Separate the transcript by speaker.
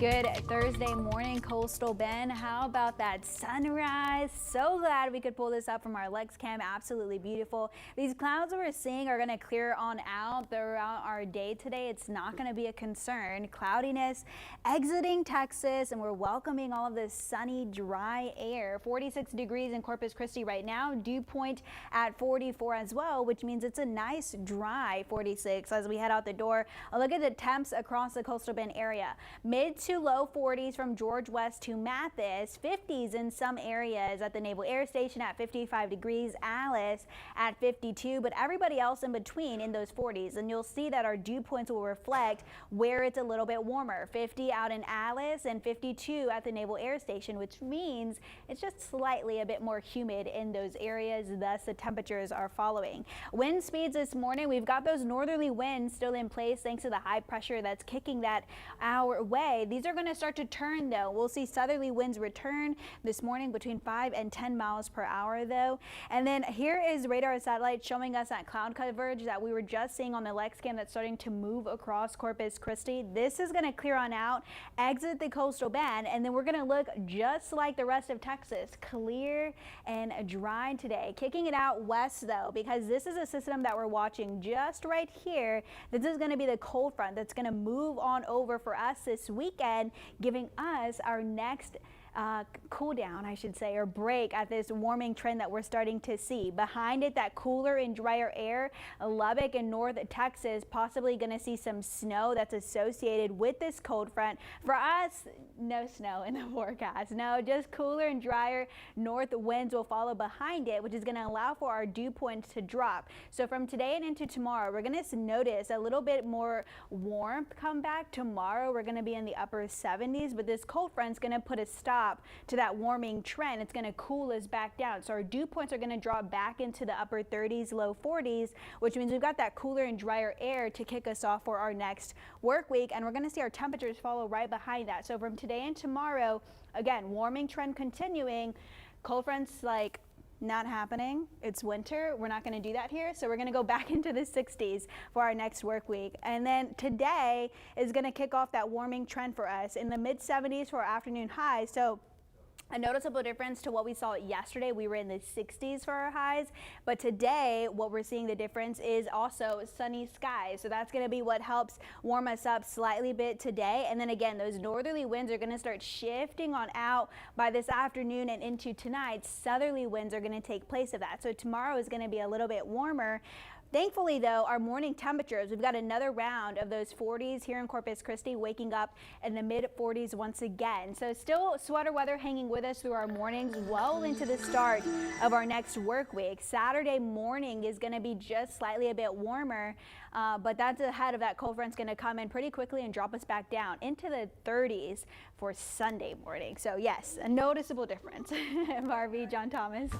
Speaker 1: Good Thursday morning, Coastal Bend. How about that sunrise? So glad we could pull this up from our Lex Cam. Absolutely beautiful. These clouds we're seeing are going to clear on out throughout our day today. It's not going to be a concern. Cloudiness exiting Texas, and we're welcoming all of this sunny, dry air. 46 degrees in Corpus Christi right now. Dew point at 44 as well, which means it's a nice, dry 46 as we head out the door. A look at the temps across the Coastal Bend area. Mid to low 40s from George West to Mathis, 50s in some areas at the Naval Air Station at 55 degrees, Alice at 52, but everybody else in between in those 40s. And you'll see that our dew points will reflect where it's a little bit warmer. 50 out in Alice and 52 at the Naval Air Station, which means it's just slightly a bit more humid in those areas. Thus, the temperatures are following. Wind speeds this morning, we've got those northerly winds still in place thanks to the high pressure that's kicking that our way. These are going to start to turn though. We'll see southerly winds return this morning between 5 and 10 miles per hour though. And then here is radar satellite showing us that cloud coverage that we were just seeing on the Lex Cam that's starting to move across Corpus Christi. This is going to clear on out, exit the Coastal Bend, and then we're going to look just like the rest of Texas, clear and dry today. Kicking it out west though, because this is a system that we're watching just right here. This is going to be the cold front that's going to move on over for us this weekend, giving us our next cool down, I should say, or break at this warming trend that we're starting to see. Behind it, that cooler and drier air. Lubbock and North Texas possibly going to see some snow that's associated with this cold front. For us, no snow in the forecast. No, just cooler and drier north winds will follow behind it, which is going to allow for our dew points to drop. So from today and into tomorrow, we're going to notice a little bit more warmth come back. Tomorrow, we're going to be in the upper 70s, but this cold front is going to put a stop to that warming trend. It's going to cool us back down. So our dew points are going to drop back into the upper 30s, low 40s, which means we've got that cooler and drier air to kick us off for our next work week. And we're going to see our temperatures follow right behind that. So from today and tomorrow, again, warming trend continuing. Cold fronts like not happening. It's winter. We're not going to do that here. So we're going to go back into the 60s for our next work week. And then today is going to kick off that warming trend for us in the mid 70s for our afternoon highs. So a noticeable difference to what we saw yesterday. We were in the 60s for our highs, but today what we're seeing the difference is also sunny skies. So that's going to be what helps warm us up slightly bit today. And then again, those northerly winds are going to start shifting on out by this afternoon and into tonight. Southerly winds are going to take place of that. So tomorrow is going to be a little bit warmer. Thankfully, though, our morning temperatures, we've got another round of those 40s here in Corpus Christi, waking up in the mid 40s once again. So still sweater weather hanging with us through our mornings well into the start of our next work week. Saturday morning is going to be just slightly a bit warmer, but that's ahead of that cold front's going to come in pretty quickly and drop us back down into the 30s for Sunday morning. So yes, a noticeable difference. MRV, John Thomas.